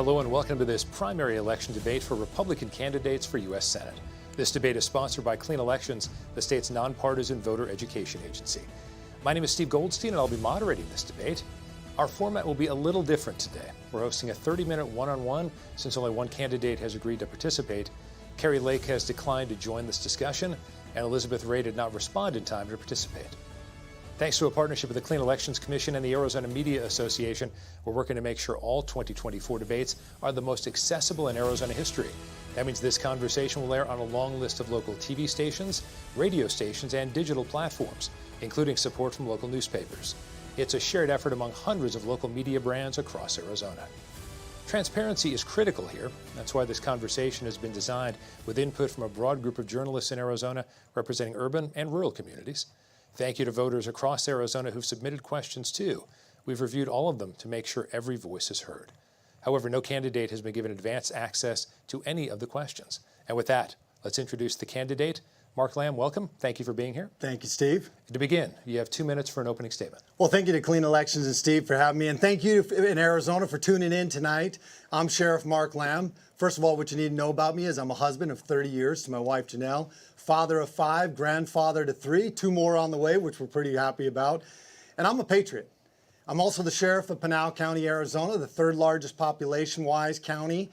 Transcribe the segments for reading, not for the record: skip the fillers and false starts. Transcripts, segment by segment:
Hello and welcome to this primary election debate for Republican candidates for U.S. Senate. This debate is sponsored by Clean Elections, the state's nonpartisan voter education agency. My name is Steve Goldstein and I'll be moderating this debate. Our format will be a little different today. We're hosting a 30-minute one-on-one since only one candidate has agreed to participate. Kari Lake has declined to join this discussion, and Elizabeth Ray did not respond in time to participate. Thanks to a partnership with the Clean Elections Commission and the Arizona Media Association, we're working to make sure all 2024 debates are the most accessible in Arizona history. That means this conversation will air on a long list of local TV stations, radio stations, and digital platforms, including support from local newspapers. It's a shared effort among hundreds of local media brands across Arizona. Transparency is critical here. That's why this conversation has been designed with input from a broad group of journalists in Arizona representing urban and rural communities. Thank you to voters across Arizona who've submitted questions too. We've reviewed all of them to make sure every voice is heard. However, no candidate has been given advance access to any of the questions. And with that, let's introduce the candidate. Mark Lamb, welcome. Thank you for being here. Thank you, Steve. To begin, you have 2 minutes for an opening statement. Well, thank you to Clean Elections and Steve for having me, and thank you in Arizona for tuning in tonight. I'm Sheriff Mark Lamb. First of all, what you need to know about me is I'm a husband of 30 years to my wife, Janelle, father of 5, grandfather to 3, 2 more on the way, which we're pretty happy about, and I'm a patriot. I'm also the sheriff of Pinal County, Arizona, the 3rd largest population-wise county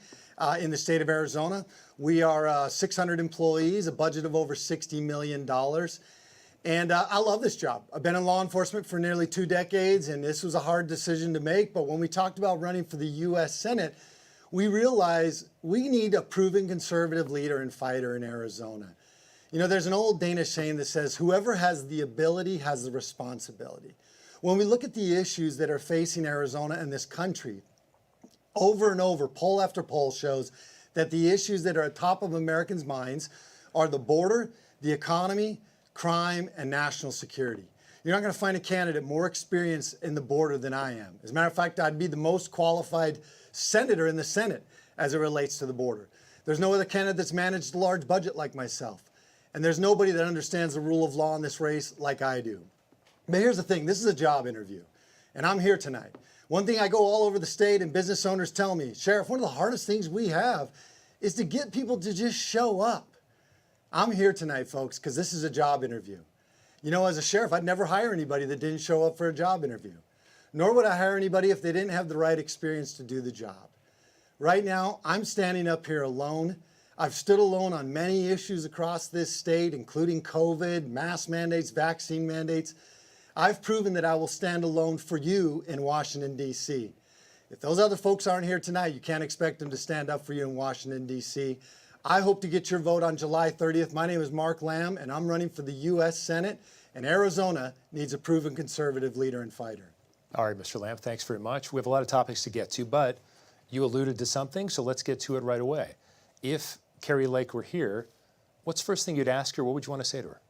in the state of Arizona. We are 600 employees, a budget of over $60 million. And I love this job. I've been in law enforcement for nearly 2 decades, and this was a hard decision to make. But when we talked about running for the U.S. Senate, we realized we need a proven conservative leader and fighter in Arizona. You know, there's an old Danish saying that says, whoever has the ability has the responsibility. When we look at the issues that are facing Arizona and this country, over and over, poll after poll shows that the issues that are at top of Americans' minds are the border, the economy, crime, and national security. You're not going to find a candidate more experienced in the border than I am. As a matter of fact, I'd be the most qualified senator in the Senate as it relates to the border. There's no other candidate that's managed a large budget like myself. And there's nobody that understands the rule of law in this race like I do. But here's the thing, this is a job interview, and I'm here tonight. One thing I go all over the state and business owners tell me, Sheriff, one of the hardest things we have is to get people to just show up. I'm here tonight, folks, because this is a job interview. You know, as a sheriff, I'd never hire anybody that didn't show up for a job interview. Nor would I hire anybody if they didn't have the right experience to do the job. Right now, I'm standing up here alone. I've stood alone on many issues across this state, including COVID, mask mandates, vaccine mandates. I've proven that I will stand alone for you in Washington, D.C. If those other folks aren't here tonight, you can't expect them to stand up for you in Washington, D.C. I hope to get your vote on July 30th. My name is Mark Lamb, and I'm running for the U.S. Senate, and Arizona needs a proven conservative leader and fighter. All right, Mr. Lamb, thanks very much. We have a lot of topics to get to, but you alluded to something, so let's get to it right away. If Kari Lake were here, what's the first thing you'd ask her? What would you want to say to her?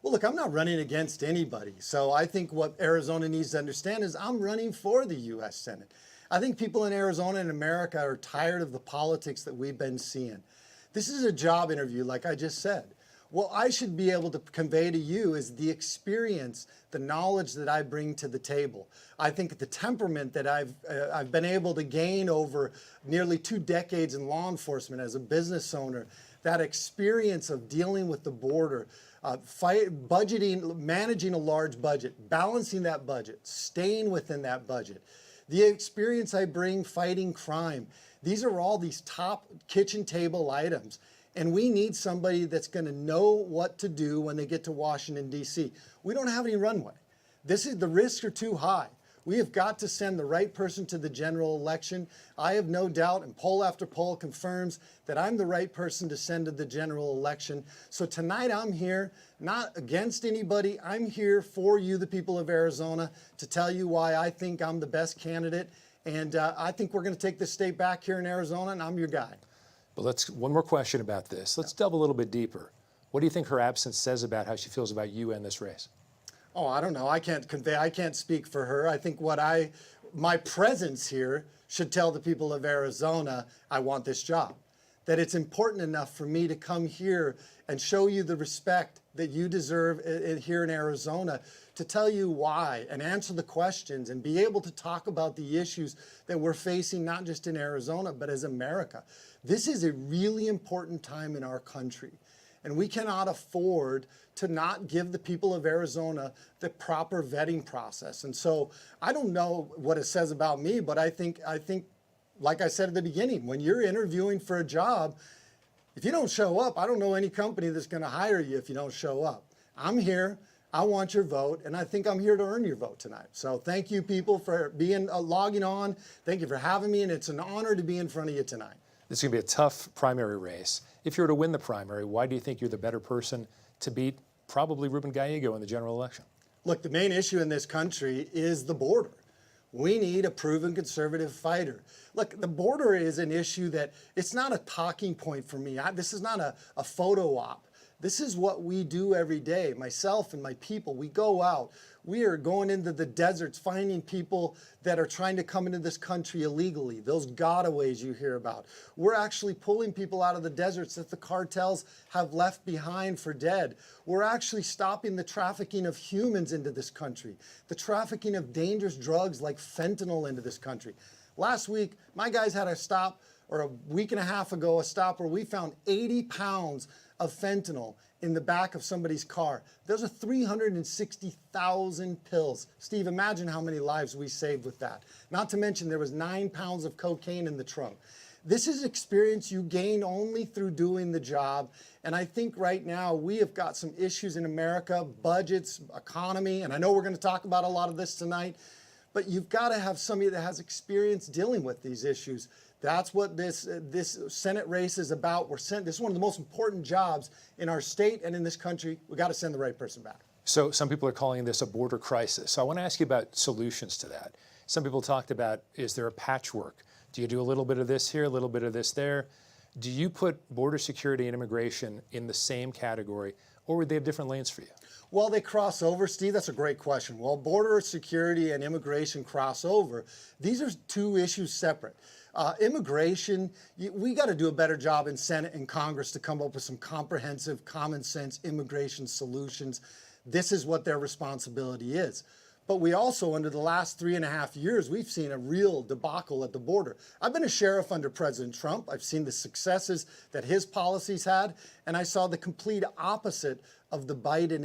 Well, look, I'm not running against anybody. So I think what Arizona needs to understand is I'm running for the U.S. Senate. I think people in Arizona and America are tired of the politics that we've been seeing. This is a job interview, like I just said. What I should be able to convey to you is the experience, the knowledge that I bring to the table. I think the temperament that I've been able to gain over nearly 2 decades in law enforcement as a business owner, that experience of dealing with the border, budgeting, managing a large budget, balancing that budget, staying within that budget. The experience I bring fighting crime. These are all these top kitchen table items. And we need somebody that's going to know what to do when they get to Washington, D.C. We don't have any runway. The risks are too high. We have got to send the right person to the general election. I have no doubt, and poll after poll confirms that I'm the right person to send to the general election. So tonight I'm here, not against anybody. I'm here for you, the people of Arizona, to tell you why I think I'm the best candidate. And I think we're going to take this state back here in Arizona, and I'm your guy. But one more question about this. Let's delve a little bit deeper. What do you think her absence says about how she feels about you and this race? Oh, I don't know. I can't speak for her. I think my presence here should tell the people of Arizona, I want this job. that it's important enough for me to come here and show you the respect that you deserve here in Arizona, to tell you why and answer the questions and be able to talk about the issues that we're facing, not just in Arizona, but as America. This is a really important time in our country, and we cannot afford to not give the people of Arizona the proper vetting process. And so I don't know what it says about me, but I think, like I said at the beginning, when you're interviewing for a job, if you don't show up, I don't know any company that's going to hire you if you don't show up. I'm here. I want your vote, and I think I'm here to earn your vote tonight. So thank you, people, for logging on. Thank you for having me, and it's an honor to be in front of you tonight. This is going to be a tough primary race. If you were to win the primary, why do you think you're the better person to beat probably Ruben Gallego in the general election? Look, the main issue in this country is the border. We need a proven conservative fighter. Look, the border is an issue that it's not a talking point for me. This is not a photo op. This is what we do every day. Myself and my people, we go out. We are going into the deserts, finding people that are trying to come into this country illegally, those gotaways you hear about. We're actually pulling people out of the deserts that the cartels have left behind for dead. We're actually stopping the trafficking of humans into this country, the trafficking of dangerous drugs like fentanyl into this country. Last week, my guys had a stop, or a week and a half ago, a stop where we found 80 pounds of fentanyl in the back of somebody's car. Those are 360,000 pills. Steve, imagine how many lives we saved with that. Not to mention there was 9 pounds of cocaine in the trunk. This is experience you gain only through doing the job. And I think right now we have got some issues in America, budgets, economy, and I know we're going to talk about a lot of this tonight, but you've got to have somebody that has experience dealing with these issues. That's what this Senate race is about. This is one of the most important jobs in our state and in this country. We've got to send the right person back. So some people are calling this a border crisis. So I want to ask you about solutions to that. Some people talked about, is there a patchwork? Do you do a little bit of this here, a little bit of this there? Do you put border security and immigration in the same category, or would they have different lanes for you? Well, they cross over, Steve. That's a great question. Well, border security and immigration cross over. These are two issues separate. Immigration, we got to do a better job in Senate and Congress to come up with some comprehensive, common sense immigration solutions. This is what their responsibility is. But we also, under the last 3.5 years, we've seen a real debacle at the border. I've been a sheriff under President Trump. I've seen the successes that his policies had, and I saw the complete opposite of the Biden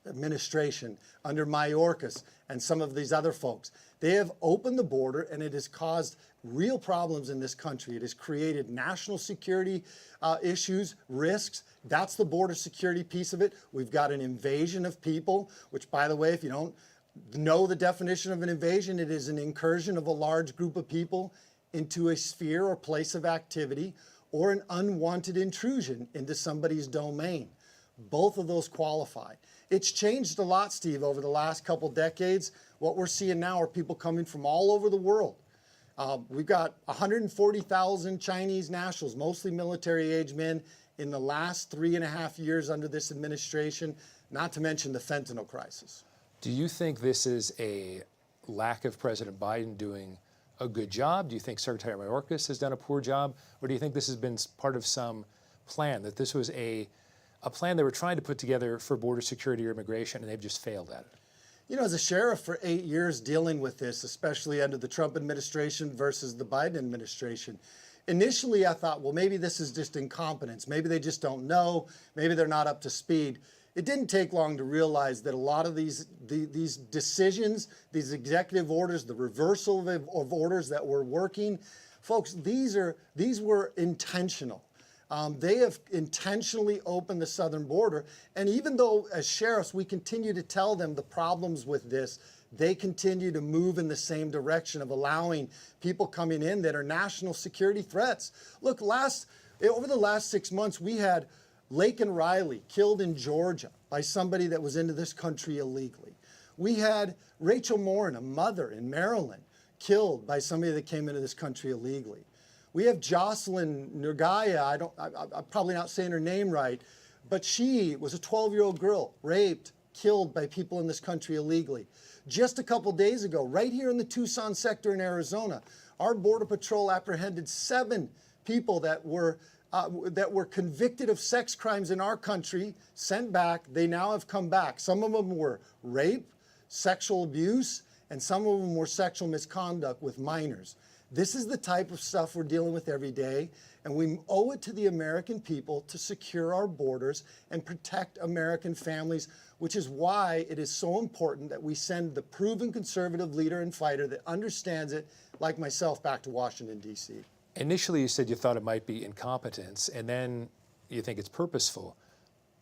administration under Mayorkas and some of these other folks. They have opened the border, and it has caused real problems in this country. It has created national security issues, risks. That's the border security piece of it. We've got an invasion of people, which, by the way, if you don't know the definition of an invasion, it is an incursion of a large group of people into a sphere or place of activity, or an unwanted intrusion into somebody's domain. Both of those qualify. It's changed a lot, Steve, over the last couple decades. What we're seeing now are people coming from all over the world. We've got 140,000 Chinese nationals, mostly military-age men, in the last 3.5 years under this administration, not to mention the fentanyl crisis. Do you think this is a lack of President Biden doing a good job? Do you think Secretary Mayorkas has done a poor job? Or do you think this has been part of some plan, that this was a plan they were trying to put together for border security or immigration, and they've just failed at it? You know, as a sheriff for 8 years dealing with this, especially under the Trump administration versus the Biden administration, initially I thought, well, maybe this is just incompetence. Maybe they just don't know. Maybe they're not up to speed. It didn't take long to realize that a lot of these decisions, these executive orders, the reversal of orders that were working, folks, these were intentional. They have intentionally opened the southern border. And even though as sheriffs, we continue to tell them the problems with this, they continue to move in the same direction of allowing people coming in that are national security threats. Look, over the last 6 months, we had Laken Riley killed in Georgia by somebody that was into this country illegally. We had Rachel Morin, a mother in Maryland, killed by somebody that came into this country illegally. We have Jocelyn Nurgaya, I'm probably not saying her name right, but she was a 12-year-old girl, raped, killed by people in this country illegally. Just a couple days ago, right here in the Tucson sector in Arizona, our Border Patrol apprehended 7 people that were that were convicted of sex crimes in our country, sent back. They now have come back. Some of them were rape, sexual abuse, and some of them were sexual misconduct with minors. This is the type of stuff we're dealing with every day, and we owe it to the American people to secure our borders and protect American families, which is why it is so important that we send the proven conservative leader and fighter that understands it, like myself, back to Washington, D.C. Initially, you said you thought it might be incompetence, and then you think it's purposeful.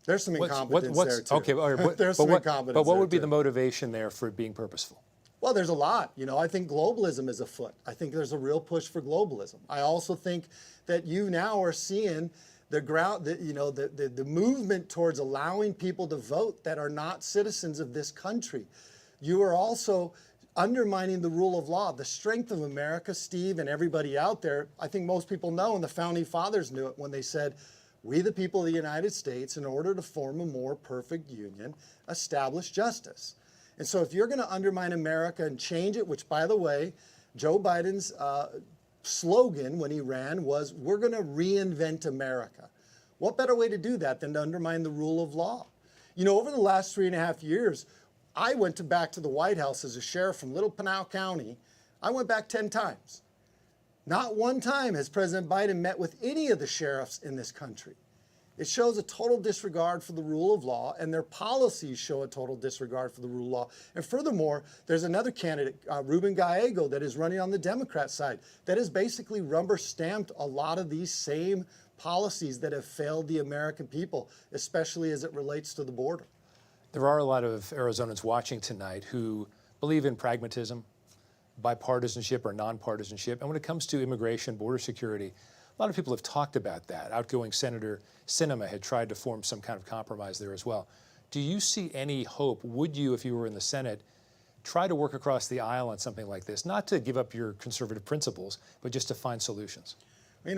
There's some incompetence there, too. Okay, all right, There's some incompetence but what would be there, the too. motivation there for it being purposeful? Well, there's a lot. I think globalism is afoot. I think there's a real push for globalism. I also think that you now are seeing the movement towards allowing people to vote that are not citizens of this country. You are also undermining the rule of law. The strength of America, Steve, and everybody out there, I think most people know, and the Founding Fathers knew it when they said, we the people of the United States, in order to form a more perfect union, establish justice. And so if you're going to undermine America and change it, which, by the way, Joe Biden's slogan when he ran was, we're going to reinvent America. What better way to do that than to undermine the rule of law? Over the last 3.5 years, I went back to the White House as a sheriff from Little Pinal County. I went back 10 times. Not one time has President Biden met with any of the sheriffs in this country. It shows a total disregard for the rule of law, and their policies show a total disregard for the rule of law. And furthermore, there's another candidate, Ruben Gallego, that is running on the Democrat side, that has basically rubber-stamped a lot of these same policies that have failed the American people, especially as it relates to the border. There are a lot of Arizonans watching tonight who believe in pragmatism, bipartisanship or nonpartisanship, and when it comes to immigration, border security, a lot of people have talked about that. Outgoing Senator Sinema had tried to form some kind of compromise there as well. Do you see any hope? Would you, if you were in the Senate, try to work across the aisle on something like this, not to give up your conservative principles, but just to find solutions?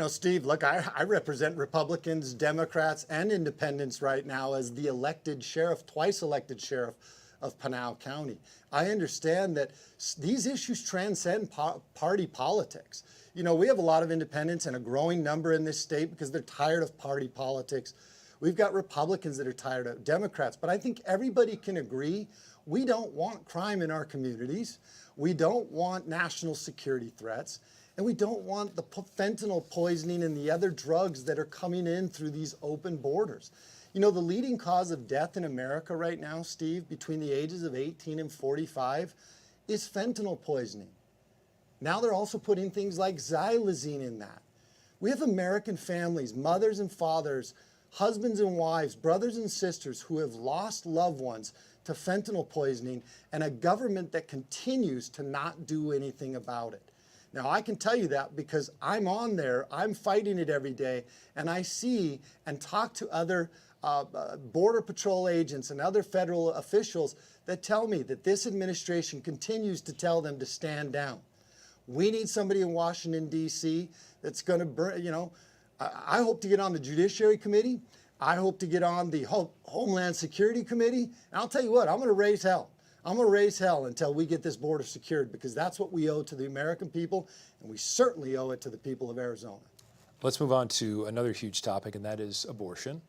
Steve, look, I represent Republicans, Democrats, and independents right now as the elected sheriff, twice elected sheriff of Pinal County. I understand that these issues transcend party politics. We have a lot of independents and a growing number in this state because they're tired of party politics. We've got Republicans that are tired of Democrats, but I think everybody can agree we don't want crime in our communities. We don't want national security threats. And we don't want the fentanyl poisoning and the other drugs that are coming in through these open borders. The leading cause of death in America right now, Steve, between the ages of 18 and 45, is fentanyl poisoning. Now they're also putting things like xylazine in that. We have American families, mothers and fathers, husbands and wives, brothers and sisters who have lost loved ones to fentanyl poisoning, and a government that continues to not do anything about it. Now, I can tell you that because I'm on there, I'm fighting it every day, and I see and talk to other Border Patrol agents and other federal officials that tell me that this administration continues to tell them to stand down. We need somebody in Washington, D.C. that's going to burn, I hope to get on the Judiciary Committee. I hope to get on the Homeland Security Committee. And I'll tell you what, I'm going to raise hell. I'm going to raise hell until we get this border secured, because that's what we owe to the American people, and we certainly owe it to the people of Arizona. Let's move on to another huge topic, and that is abortion.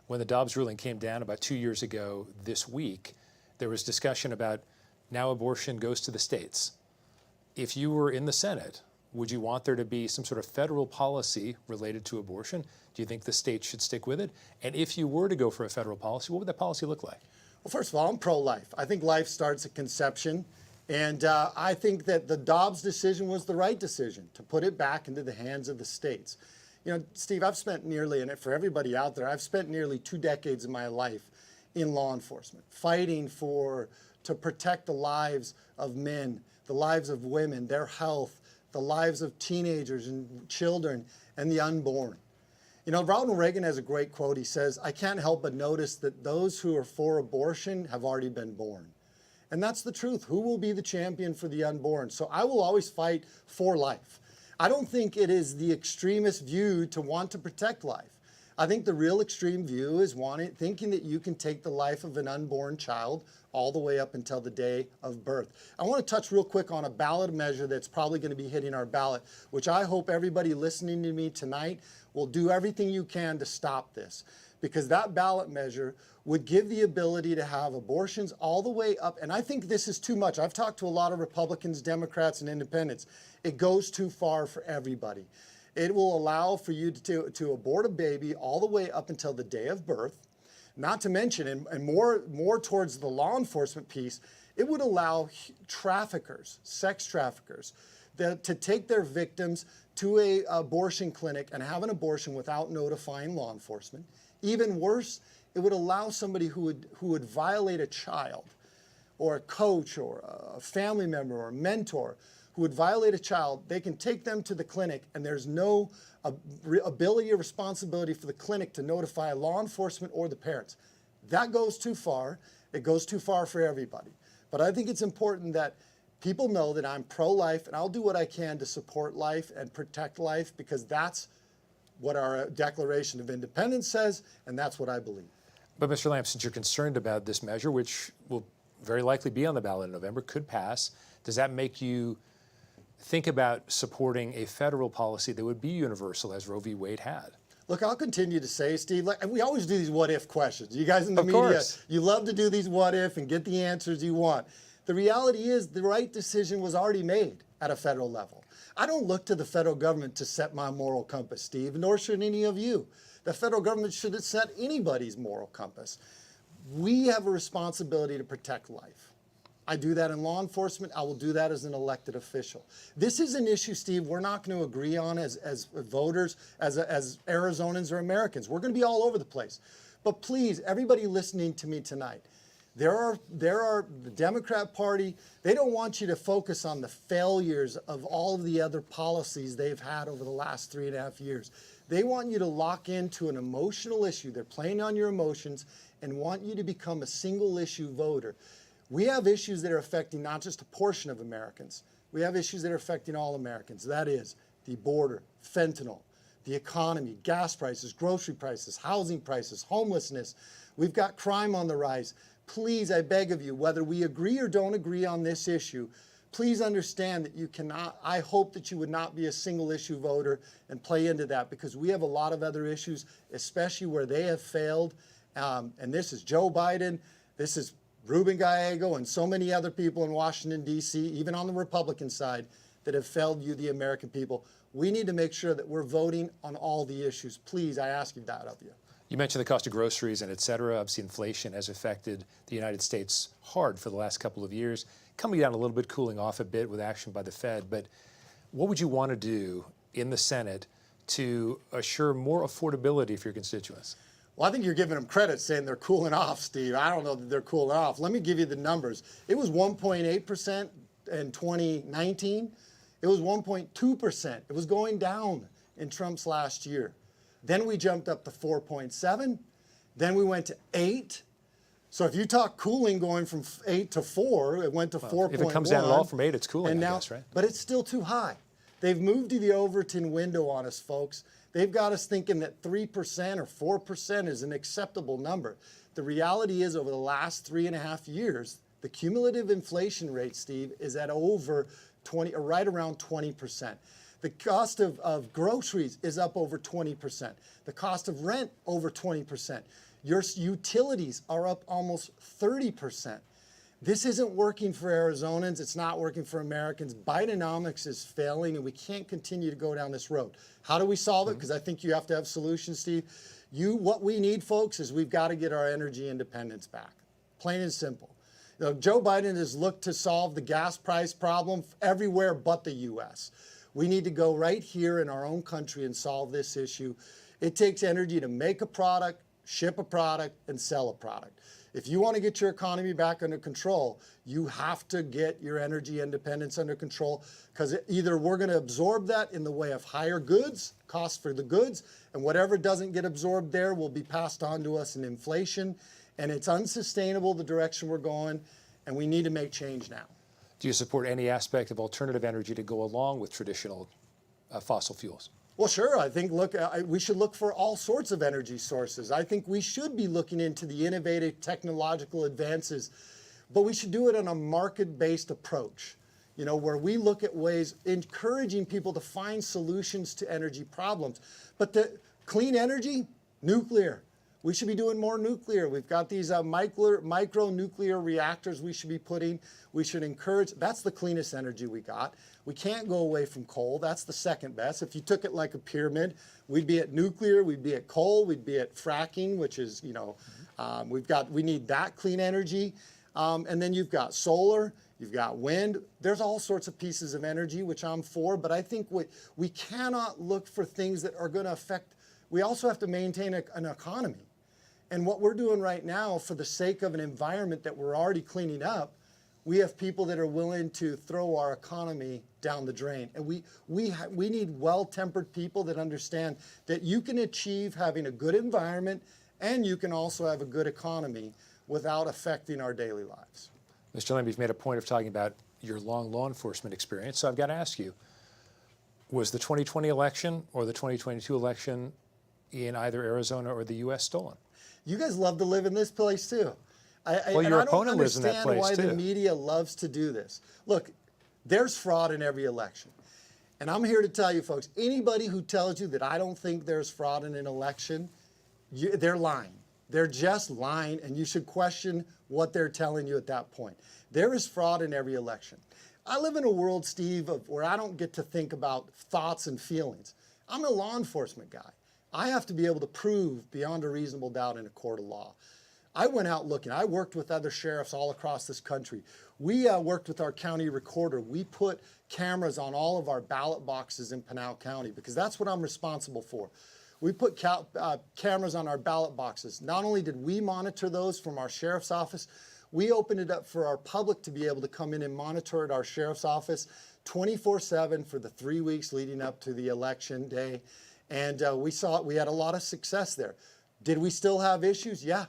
When the Dobbs ruling came down about 2 years ago this week, there was discussion about now abortion goes to the states. If you were in the Senate, would you want there to be some sort of federal policy related to abortion? Do you think the states should stick with it? And if you were to go for a federal policy, what would that policy look like? Well, first of all, I'm pro-life. I think life starts at conception. And I think that the Dobbs decision was the right decision to put it back into the hands of the states. Steve, I've spent nearly, and for everybody out there, I've spent nearly 2 decades of my life in law enforcement, fighting to protect the lives of men, the lives of women, their health, the lives of teenagers and children, and the unborn. Ronald Reagan has a great quote. He says, "I can't help but notice that those who are for abortion have already been born." And that's the truth. Who will be the champion for the unborn? So I will always fight for life. I don't think it is the extremist view to want to protect life. I think the real extreme view is thinking that you can take the life of an unborn child all the way up until the day of birth. I want to touch real quick on a ballot measure that's probably going to be hitting our ballot, which I hope everybody listening to me tonight will do everything you can to stop this, because that ballot measure would give the ability to have abortions all the way up. And I think this is too much. I've talked to a lot of Republicans, Democrats, and independents. It goes too far for everybody. It will allow for you to abort a baby all the way up until the day of birth. Not to mention, and more towards the law enforcement piece, it would allow traffickers, sex traffickers, to take their victims to an abortion clinic and have an abortion without notifying law enforcement. Even worse, it would allow somebody who would violate a child, or a coach, or a family member, or a mentor, who would violate a child. They can take them to the clinic, and there's no ability or responsibility for the clinic to notify law enforcement or the parents. That goes too far. It goes too far for everybody. But I think it's important that people know that I'm pro-life, and I'll do what I can to support life and protect life, because that's what our Declaration of Independence says, and that's what I believe. But Mr. Lamb, since you're concerned about this measure, which will very likely be on the ballot in November, could pass, does that make you think about supporting a federal policy that would be universal, as Roe v. Wade had? Look, I'll continue to say, Steve, like, we always do these what-if questions. You guys in the Of media, course. you love to do these what-if and get the answers you want. The reality is the right decision was already made at a federal level. I don't look to the federal government to set my moral compass, Steve, nor should any of you. The federal government shouldn't set anybody's moral compass. We have a responsibility to protect life. I do that in law enforcement. I will do that as an elected official. This is an issue, Steve, we're not going to agree on as voters, as Arizonans or Americans. We're going to be all over the place. But please, everybody listening to me tonight, there are the Democrat Party, they don't want you to focus on the failures of all of the other policies they've had over the last 3.5 years. They want you to lock into an emotional issue. They're playing on your emotions and want you to become a single issue voter. We have issues that are affecting not just a portion of Americans. We have issues that are affecting all Americans. That is the border, fentanyl, the economy, gas prices, grocery prices, housing prices, homelessness. We've got crime on the rise. Please, I beg of you, whether we agree or don't agree on this issue, please understand that you cannot, I hope that you would not be a single issue voter and play into that, because we have a lot of other issues, especially where they have failed. And this is Joe Biden, this is Ruben Gallego, and so many other people in Washington, D.C., even on the Republican side, that have failed you, the American people. We need to make sure that we're voting on all the issues. Please, I ask you that of you. You mentioned the cost of groceries and et cetera. Obviously, inflation has affected the United States hard for the last couple of years, coming down a little bit, cooling off a bit with action by the Fed. But what would you want to do in the Senate to assure more affordability for your constituents? Well, I think you're giving them credit saying they're cooling off, Steve. I don't know that they're cooling off. Let me give you the numbers. It was 1.8% in 2019. It was 1.2%. It was going down in Trump's last year. Then we jumped up to 4.7. Then we went to 8. So if you talk cooling going from 8 to 4, it went to 4.1. If it comes down at all from 8, it's cooling, and now, I guess, right? But it's still too high. They've moved to the Overton window on us, folks. They've got us thinking that 3% or 4% is an acceptable number. The reality is, over the last 3.5 years, the cumulative inflation rate, Steve, is at over 20, or right around 20%. The cost of groceries is up over 20%. The cost of rent over 20%. Your utilities are up almost 30%. This isn't working for Arizonans. It's not working for Americans. Bidenomics is failing, and we can't continue to go down this road. How do we solve it? Because I think you have to have solutions, Steve. What we need, folks, is we've got to get our energy independence back. Plain and simple. You know, Joe Biden has looked to solve the gas price problem everywhere but the U.S. We need to go right here in our own country and solve this issue. It takes energy to make a product, ship a product, and sell a product. If you want to get your economy back under control, you have to get your energy independence under control, because either we're going to absorb that in the way of higher goods, costs for the goods, and whatever doesn't get absorbed there will be passed on to us in inflation. And it's unsustainable, the direction we're going, and we need to make change now. Do you support any aspect of alternative energy to go along with traditional fossil fuels? Well, sure. I think, we should look for all sorts of energy sources. I think we should be looking into the innovative technological advances. but we should do it on a market-based approach, where we look at ways, encouraging people to find solutions to energy problems. But the clean energy, nuclear. We should be doing more nuclear. We've got these micro nuclear reactors we should be putting. We should encourage, that's the cleanest energy we got. We can't go away from coal. That's the second best. If you took it like a pyramid, we'd be at nuclear, we'd be at coal, we'd be at fracking, which is, we need that clean energy. And then you've got solar, you've got wind. There's all sorts of pieces of energy, which I'm for, but I think we cannot look for things that are going to affect, we also have to maintain an economy. And what we're doing right now, for the sake of an environment that we're already cleaning up, we have people that are willing to throw our economy down the drain. And we need well-tempered people that understand that you can achieve having a good environment and you can also have a good economy without affecting our daily lives. Mr. Lamb, you've made a point of talking about your long law enforcement experience, so I've got to ask you, was the 2020 election or the 2022 election in either Arizona or the U.S. stolen? You guys love to live in this place too. Well, your opponent lives in that place too. I don't understand why the media loves to do this. Look, there's fraud in every election. And I'm here to tell you folks, anybody who tells you that I don't think there's fraud in an election, they're lying. They're just lying, and you should question what they're telling you at that point. There is fraud in every election. I live in a world, Steve, where I don't get to think about thoughts and feelings. I'm a law enforcement guy. I have to be able to prove beyond a reasonable doubt in a court of law. I went out looking. I worked with other sheriffs all across this country. We worked with our county recorder. We put cameras on all of our ballot boxes in Pinal County because that's what I'm responsible for. We put cameras on our ballot boxes. Not only did we monitor those from our sheriff's office, we opened it up for our public to be able to come in and monitor at our sheriff's office 24/7 for the 3 weeks leading up to the election day. And we had a lot of success there. Did we still have issues? Yeah.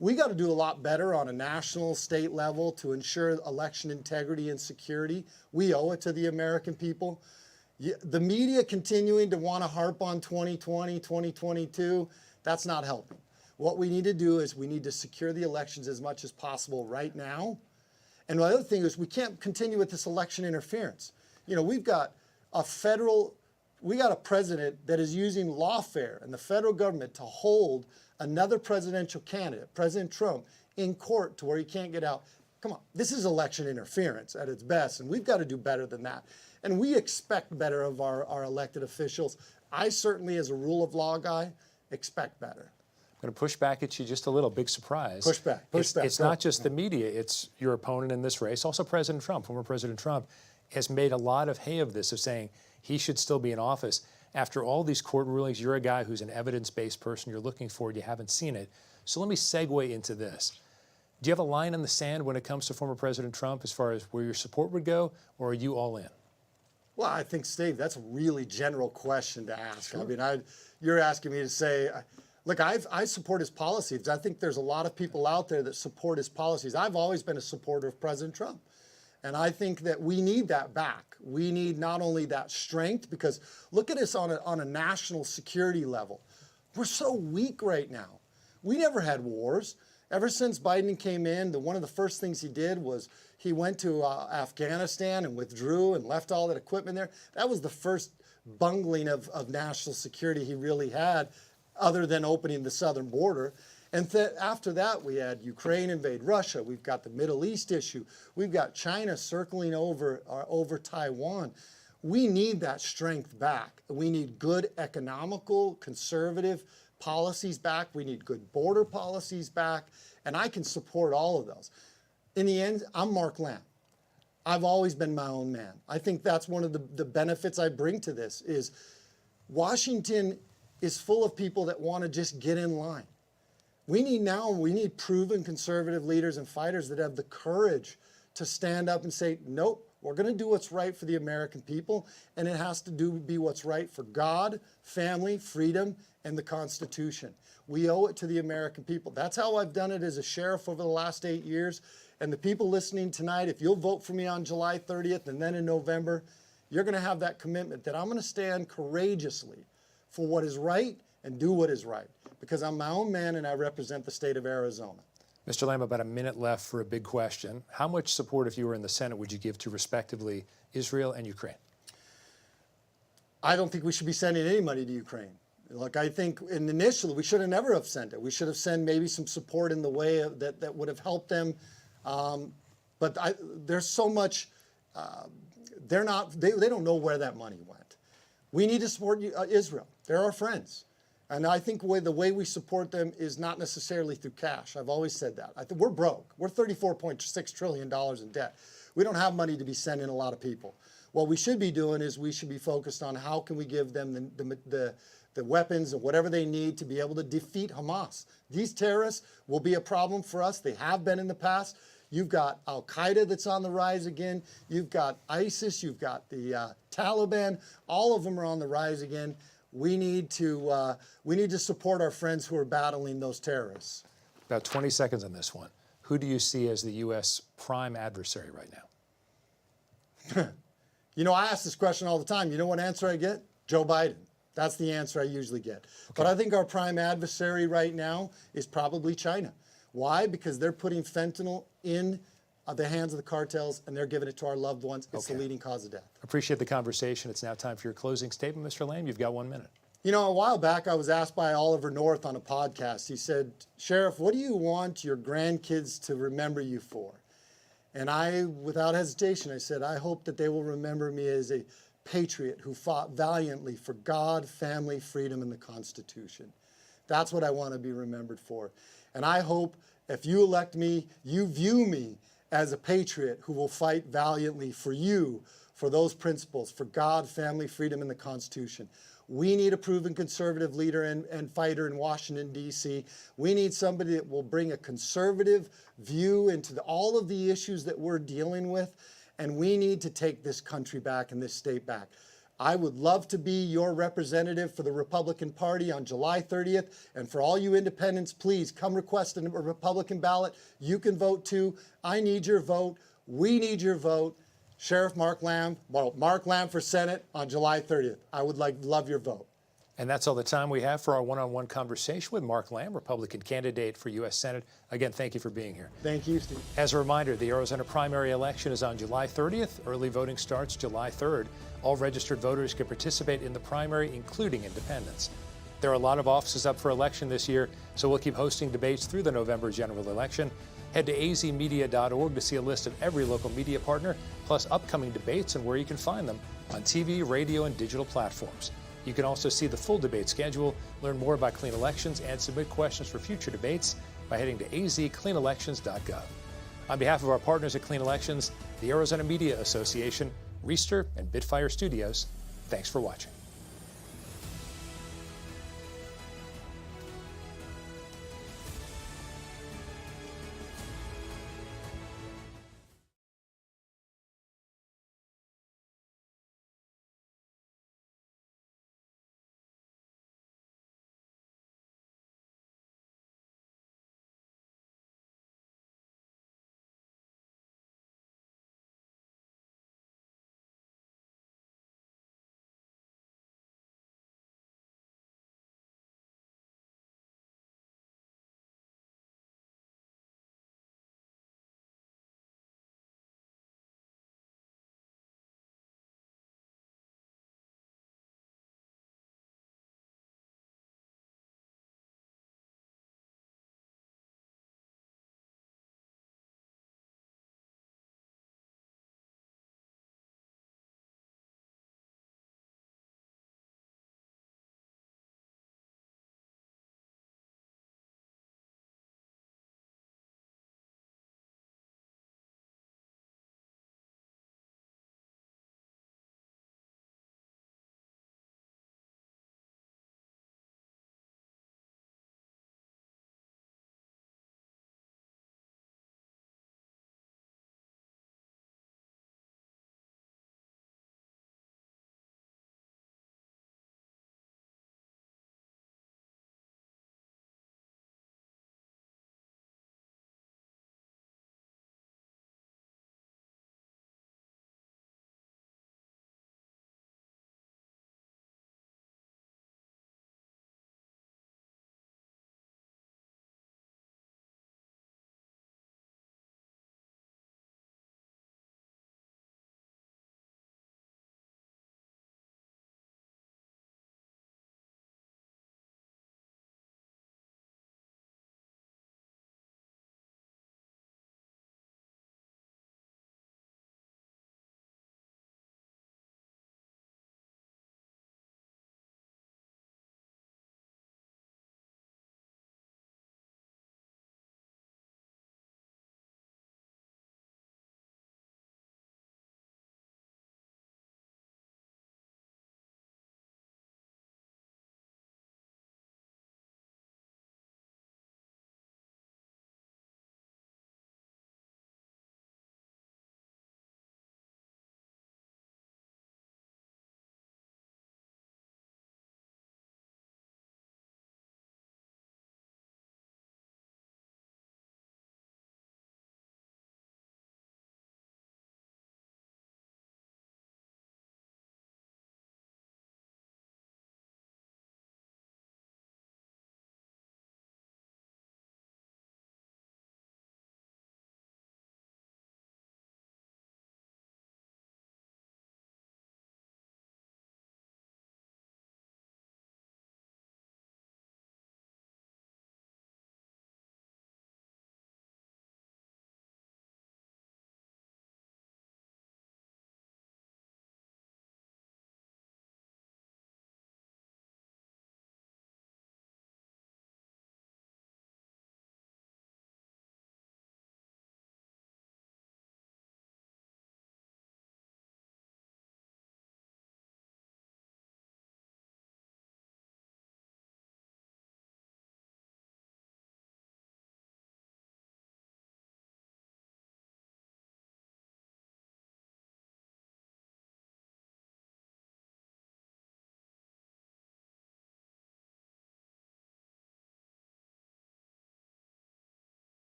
We got to do a lot better on a national, state level to ensure election integrity and security. We owe it to the American people. The media continuing to want to harp on 2020, 2022, that's not helping. What we need to do is we need to secure the elections as much as possible right now. And the other thing is we can't continue with this election interference. We've got a president that is using lawfare and the federal government to hold another presidential candidate, President Trump, in court to where he can't get out. Come on, this is election interference at its best, and we've got to do better than that. And we expect better of our elected officials. I certainly, as a rule of law guy, expect better. I'm going to push back at you just a little. Big surprise. Push back. It's not just the media. It's your opponent in this race. Also President Trump, former President Trump, has made a lot of hay of this, of saying he should still be in office. After all these court rulings, you're a guy who's an evidence-based person. You're looking for it. You haven't seen it. So let me segue into this. Do you have a line in the sand when it comes to former President Trump as far as where your support would go, or are you all in? Well, I think, Steve, that's a really general question to ask. Sure. I mean, you're asking me to say, look, I support his policies. I think there's a lot of people out there that support his policies. I've always been a supporter of President Trump. And I think that we need that back. We need not only that strength, because look at us on a national security level. We're so weak right now. We never had wars. Ever since Biden came in, one of the first things he did was he went to Afghanistan and withdrew and left all that equipment there. That was the first bungling of national security he really had, other than opening the southern border. And after that, we had Ukraine invade Russia. We've got the Middle East issue. We've got China circling over Taiwan. We need that strength back. We need good economical, conservative policies back. We need good border policies back. And I can support all of those. In the end, I'm Mark Lamb. I've always been my own man. I think that's one of the benefits I bring to this is Washington is full of people that want to just get in line. We need proven conservative leaders and fighters that have the courage to stand up and say, nope, we're going to do what's right for the American people, and it has to be what's right for God, family, freedom, and the Constitution. We owe it to the American people. That's how I've done it as a sheriff over the last 8 years. And the people listening tonight, if you'll vote for me on July 30th and then in November, you're going to have that commitment that I'm going to stand courageously for what is right and do what is right, because I'm my own man and I represent the state of Arizona. Mr. Lamb, about a minute left for a big question. How much support, if you were in the Senate, would you give to, respectively, Israel and Ukraine? I don't think we should be sending any money to Ukraine. Look, I think initially we should have never have sent it. We should have sent maybe some support in the way that would have helped them. But there's so much, they don't know where that money went. We need to support Israel. They're our friends. And I think the way we support them is not necessarily through cash. I've always said that. I think we're broke. We're $34.6 trillion in debt. We don't have money to be sending a lot of people. What we should be doing is we should be focused on how can we give them the weapons and whatever they need to be able to defeat Hamas. These terrorists will be a problem for us. They have been in the past. You've got Al-Qaeda that's on the rise again. You've got ISIS. You've got the Taliban. All of them are on the rise again. We need to support our friends who are battling those terrorists. About 20 seconds on this one. Who do you see as the U.S. prime adversary right now? You know, I ask this question all the time. You know what answer I get? Joe Biden. That's the answer I usually get. Okay. But I think our prime adversary right now is probably China. Why? Because they're putting fentanyl in the hands of the cartels, and they're giving it to our loved ones. It's the leading cause of death. Appreciate the conversation. It's now time for your closing statement, Mr. Lamb. You've got 1 minute. You know, a while back, I was asked by Oliver North on a podcast. He said, Sheriff, what do you want your grandkids to remember you for? And I, without hesitation, I said, I hope that they will remember me as a patriot who fought valiantly for God, family, freedom, and the Constitution. That's what I want to be remembered for. And I hope if you elect me, you view me as a patriot who will fight valiantly for you, for those principles, for God, family, freedom, and the Constitution. We need a proven conservative leader and fighter in Washington, D.C. We need somebody that will bring a conservative view into all of the issues that we're dealing with, and we need to take this country back and this state back. I would love to be your representative for the Republican Party on July 30th. And for all you independents, please come request a Republican ballot. You can vote too. I need your vote. We need your vote. Sheriff Mark Lamb for Senate on July 30th. I would love your vote. And that's all the time we have for our one-on-one conversation with Mark Lamb, Republican candidate for U.S. Senate. Again, thank you for being here. Thank you, Steve. As a reminder, the Arizona primary election is on July 30th. Early voting starts July 3rd. All registered voters can participate in the primary, including independents. There are a lot of offices up for election this year, so we'll keep hosting debates through the November general election. Head to azmedia.org to see a list of every local media partner, plus upcoming debates and where you can find them on TV, radio, and digital platforms. You can also see the full debate schedule, learn more about clean elections, and submit questions for future debates by heading to azcleanelections.gov. On behalf of our partners at Clean Elections, the Arizona Media Association, Reister, and Bitfire Studios, thanks for watching.